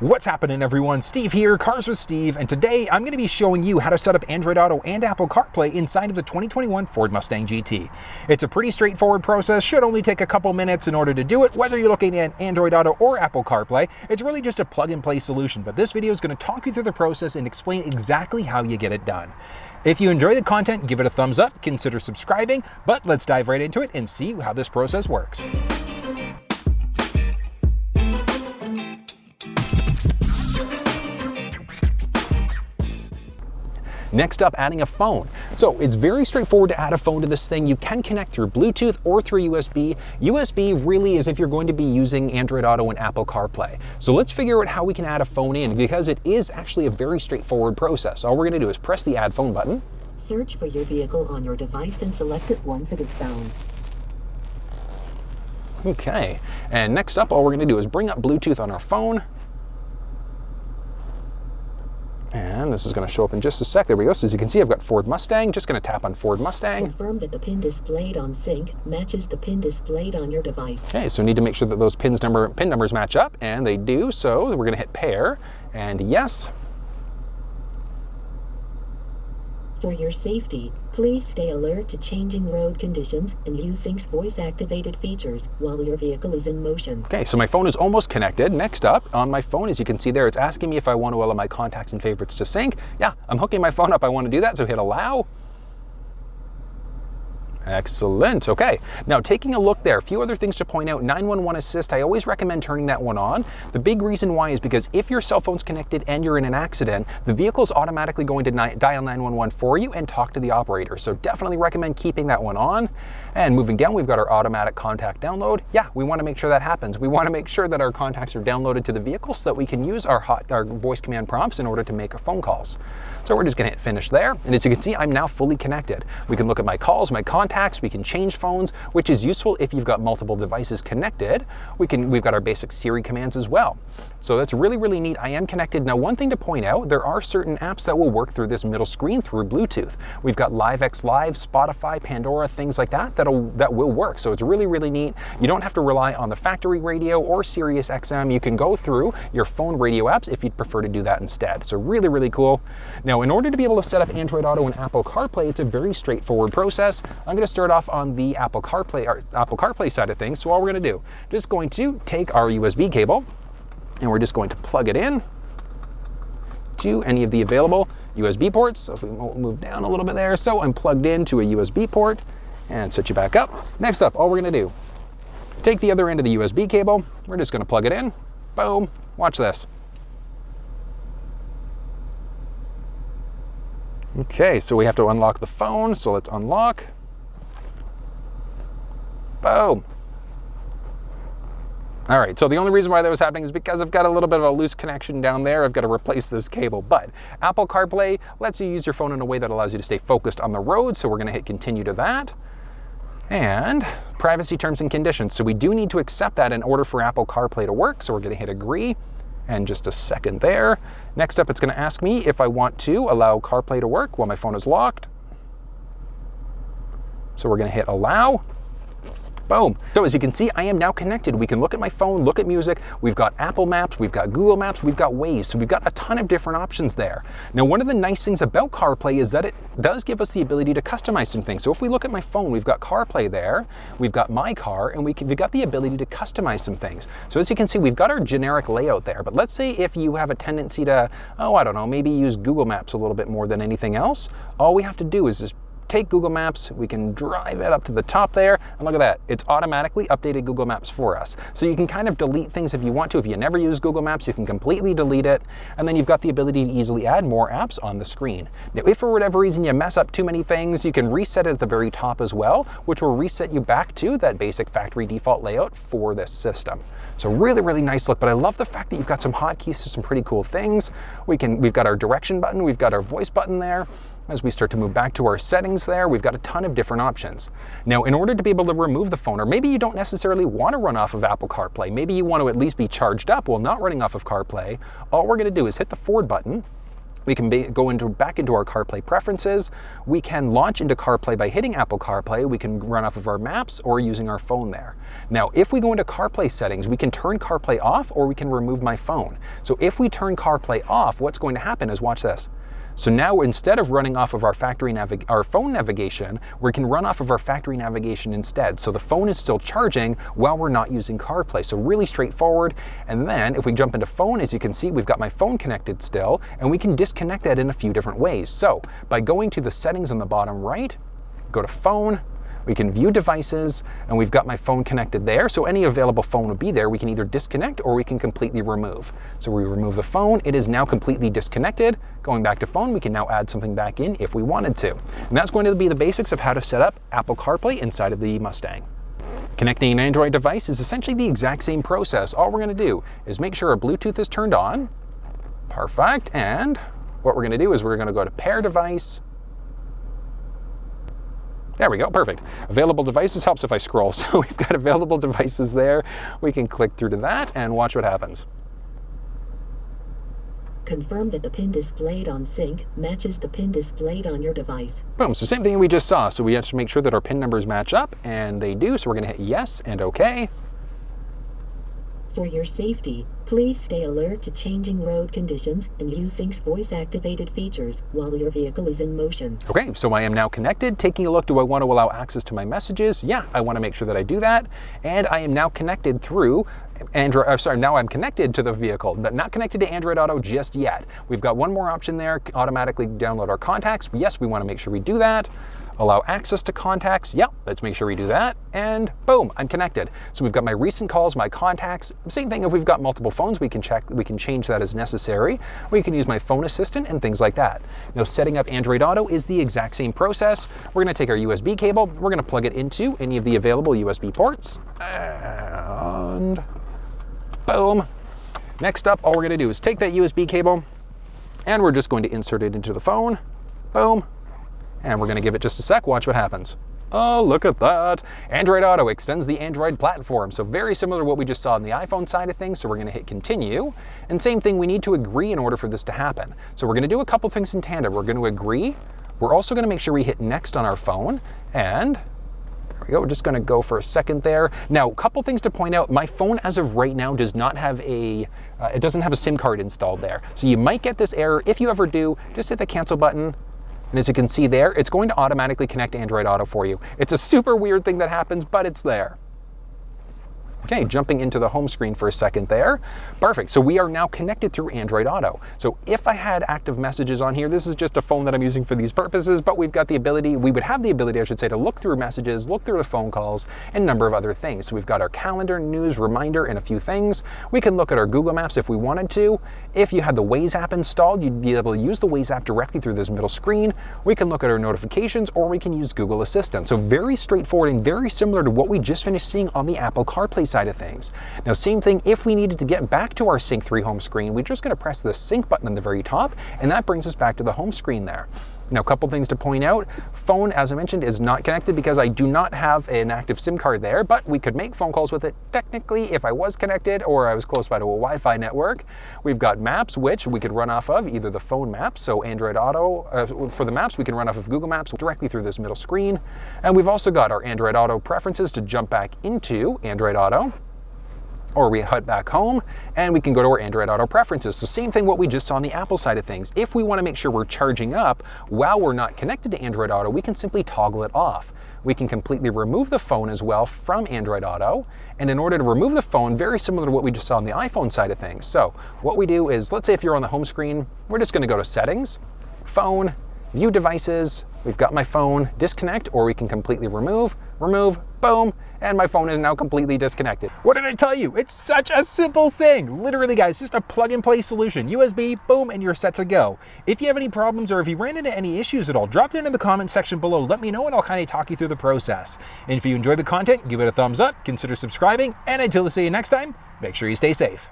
What's happening, everyone? Steve here, Cars with Steve, and today I'm going to be showing you how to set up Android Auto and Apple CarPlay inside of the 2021 Ford Mustang GT. It's a pretty straightforward process, should only take a couple minutes in order to do it. Whether you're looking at Android Auto or Apple CarPlay, it's really just a plug-and-play solution, but this video is going to talk you through the process and explain exactly how you get it done. If you enjoy the content, give it a thumbs up, consider subscribing, but let's dive right into it and see how this process works. Next up, adding a phone. So it's very straightforward to add a phone to this thing. You can connect through Bluetooth or through USB. USB really is if you're going to be using Android Auto and Apple CarPlay. So let's figure out how we can add a phone in, because it is actually a very straightforward process. All we're gonna do is press the Add Phone button. Search for your vehicle on your device and select it once it is found. Okay, and next up, all we're gonna do is bring up Bluetooth on our phone. And this is going to show up in just a sec. There we go. So as you can see, I've got Ford Mustang. Just going to tap on Ford Mustang. Confirm that the pin displayed on sync matches the pin displayed on your device. Okay, so we need to make sure that those pin numbers match up, and they do. So we're going to hit pair, and yes. For your safety, please stay alert to changing road conditions and use Sync's voice-activated features while your vehicle is in motion. Okay, so my phone is almost connected. Next up, on my phone, as you can see there, it's asking me if I want to allow my contacts and favorites to sync. Yeah, I'm hooking my phone up. I want to do that, so hit allow. Excellent. Okay, now taking a look there, a few other things to point out. 911 assist, I always recommend turning that one on. The big reason why is because if your cell phone's connected and you're in an accident, the vehicle is automatically going to dial 911 for you and talk to the operator. So definitely recommend keeping that one on. And moving down, we've got our automatic contact download. Yeah, we want to make sure that happens. We want to make sure that our contacts are downloaded to the vehicle so that we can use our voice command prompts in order to make our phone calls. So we're just going to hit finish there. And as you can see, I'm now fully connected. We can look at my calls, my contacts, we can change phones, which is useful if you've got multiple devices connected. We've got our basic Siri commands as well. So that's really, really neat. I am connected. Now, one thing to point out, there are certain apps that will work through this middle screen through Bluetooth. We've got LiveX Live, Spotify, Pandora, things like that, that will work. So it's really, really neat. You don't have to rely on the factory radio or Sirius XM. You can go through your phone radio apps if you'd prefer to do that instead. So really, really cool. Now, in order to be able to set up Android Auto and Apple CarPlay, it's a very straightforward process. I'm going to start off on the Apple CarPlay side of things. So all we're going to do, just going to take our USB cable, and we're just going to plug it in to any of the available USB ports. So if we move down a little bit there, so I'm plugged into a USB port, and set you back up. Next up, all we're gonna do, take the other end of the USB cable, we're just gonna plug it in, boom, watch this. Okay, so we have to unlock the phone, so let's unlock. Boom. All right, so the only reason why that was happening is because I've got a little bit of a loose connection down there. I've got to replace this cable, but Apple CarPlay lets you use your phone in a way that allows you to stay focused on the road, so we're gonna hit continue to that. And privacy terms and conditions. So we do need to accept that in order for Apple CarPlay to work, so we're gonna hit agree. And just a second there. Next up, it's gonna ask me if I want to allow CarPlay to work while my phone is locked. So we're gonna hit allow. Boom. So as you can see, I am now connected. We can look at my phone, look at music. We've got Apple Maps, we've got Google Maps, we've got Waze. So we've got a ton of different options there. Now, one of the nice things about CarPlay is that it does give us the ability to customize some things. So if we look at my phone, we've got CarPlay there, we've got My Car, and we've got the ability to customize some things. So as you can see, we've got our generic layout there. But let's say if you have a tendency to, I don't know, maybe use Google Maps a little bit more than anything else, all we have to do is just take Google Maps, we can drive it up to the top there, and look at that, it's automatically updated Google Maps for us. So you can kind of delete things if you want to. If you never use Google Maps, you can completely delete it, and then you've got the ability to easily add more apps on the screen. Now, if for whatever reason you mess up too many things, you can reset it at the very top as well, which will reset you back to that basic factory default layout for this system. So really, really nice look, but I love the fact that you've got some hotkeys to some pretty cool things. We've got our direction button, we've got our voice button there. As we start to move back to our settings there, we've got a ton of different options. Now, in order to be able to remove the phone, or maybe you don't necessarily want to run off of Apple CarPlay, maybe you want to at least be charged up while not running off of CarPlay, all we're going to do is hit the forward button, We can go back into our CarPlay preferences. We can launch into CarPlay by hitting Apple CarPlay. We can run off of our maps or using our phone there. Now, if we go into CarPlay settings, we can turn CarPlay off or we can remove my phone. So if we turn CarPlay off, what's going to happen is, watch this. So now instead of running off of our phone navigation, we can run off of our factory navigation instead. So the phone is still charging while we're not using CarPlay. So really straightforward. And then if we jump into phone, as you can see, we've got my phone connected still, and we can disconnect that in a few different ways. So by going to the settings on the bottom right, go to phone, we can view devices, and we've got my phone connected there. So any available phone will be there. We can either disconnect or we can completely remove. So we remove the phone. It is now completely disconnected. Going back to phone, we can now add something back in if we wanted to. And that's going to be the basics of how to set up Apple CarPlay inside of the Mustang. Connecting an Android device is essentially the exact same process. All we're going to do is make sure our Bluetooth is turned on. Perfect. And what we're going to do is we're going to go to pair device. There we go, perfect. Available devices helps if I scroll. So we've got available devices there. We can click through to that and watch what happens. Confirm that the pin displayed on sync matches the pin displayed on your device. Boom, so same thing we just saw. So we have to make sure that our pin numbers match up, and they do. So we're gonna hit yes and okay. For your safety, please stay alert to changing road conditions and use Sync's voice-activated features while your vehicle is in motion. Okay, so I am now connected. Taking a look, do I want to allow access to my messages? Yeah, I want to make sure that I do that. And I am now connected through now I'm connected to the vehicle, but not connected to Android Auto just yet. We've got one more option there, automatically download our contacts. Yes, we want to make sure we do that. Allow access to contacts. Yep, let's make sure we do that. And boom, I'm connected. So we've got my recent calls, my contacts. Same thing if we've got multiple phones, we can change that as necessary. We can use my phone assistant and things like that. Now, setting up Android Auto is the exact same process. We're gonna take our USB cable, we're gonna plug it into any of the available USB ports, and boom. Next up, all we're gonna do is take that USB cable and we're just going to insert it into the phone. Boom. And we're gonna give it just a sec, watch what happens. Oh, look at that. Android Auto extends the Android platform. So very similar to what we just saw on the iPhone side of things. So we're gonna hit continue. And same thing, we need to agree in order for this to happen. So we're gonna do a couple things in tandem. We're gonna agree. We're also gonna make sure we hit next on our phone. And there we go, we're just gonna go for a second there. Now, a couple things to point out. My phone as of right now does not have it doesn't have a SIM card installed there. So you might get this error. If you ever do, just hit the cancel button. And as you can see there, it's going to automatically connect Android Auto for you. It's a super weird thing that happens, but it's there. Okay, jumping into the home screen for a second there. Perfect, so we are now connected through Android Auto. So if I had active messages on here, this is just a phone that I'm using for these purposes, but we've got the ability, we would have the ability, I should say, to look through messages, look through the phone calls, and a number of other things. So we've got our calendar, news, reminder, and a few things. We can look at our Google Maps if we wanted to. If you had the Waze app installed, you'd be able to use the Waze app directly through this middle screen. We can look at our notifications, or we can use Google Assistant. So very straightforward and very similar to what we just finished seeing on the Apple CarPlay side of things. Now, same thing, if we needed to get back to our Sync 3 home screen, we're just gonna press the Sync button on the very top, and that brings us back to the home screen there. Now, a couple things to point out. Phone, as I mentioned, is not connected because I do not have an active SIM card there, but we could make phone calls with it technically if I was connected or I was close by to a Wi-Fi network. We've got maps, which we could run off of either the phone maps, so Android Auto, for the maps, we can run off of Google Maps directly through this middle screen. And we've also got our Android Auto preferences to jump back into Android Auto, or we head back home and we can go to our Android Auto preferences. So same thing what we just saw on the Apple side of things. If we want to make sure we're charging up while we're not connected to Android Auto, we can simply toggle it off. We can completely remove the phone as well from Android Auto. And in order to remove the phone, very similar to what we just saw on the iPhone side of things. So what we do is, let's say if you're on the home screen, we're just going to go to settings, phone, view devices. We've got my phone, disconnect, or we can completely remove, boom, and my phone is now completely disconnected. What did I tell you? It's such a simple thing. Literally, guys, just a plug and play solution. USB, boom, and you're set to go. If you have any problems or if you ran into any issues at all, drop it in the comment section below. Let me know and I'll kind of talk you through the process. And if you enjoyed the content, give it a thumbs up, consider subscribing, and until I see you next time, make sure you stay safe.